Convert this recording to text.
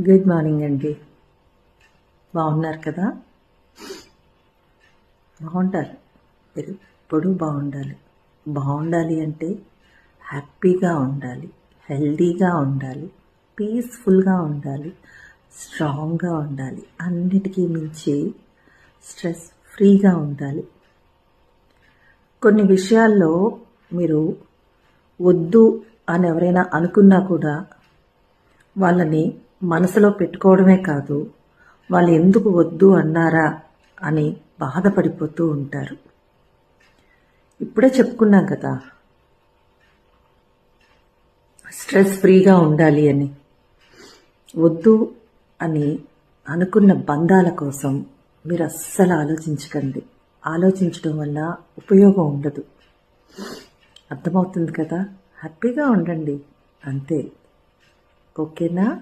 Good morning అండి. బాగున్నారు కదా? బాగుండాలి. మీరు ఎప్పుడూ బాగుండాలి. బాగుండాలి అంటే హ్యాపీగా ఉండాలి, హెల్దీగా ఉండాలి, పీస్ఫుల్గా ఉండాలి, స్ట్రాంగ్గా ఉండాలి, అన్నిటికీ మించి స్ట్రెస్ ఫ్రీగా ఉండాలి. కొన్ని విషయాల్లో మీరు వద్దు అని ఎవరైనా అనుకున్నా కూడా వాళ్ళని మనసులో పెట్టుకోవడమే కాదు, వాళ్ళు ఎందుకు వద్దు అన్నారా అని బాధపడిపోతూ ఉంటారు. ఇప్పుడే చెప్పుకున్నాం కదా, స్ట్రెస్ ఫ్రీగా ఉండాలి అని. వద్దు అని అనుకున్న బంధాల కోసం మీరు అస్సలు ఆలోచించకండి. ఆలోచించడం వల్ల ఉపయోగం ఉండదు. అర్థమవుతుంది కదా? హ్యాపీగా ఉండండి అంతే. ఓకేనా?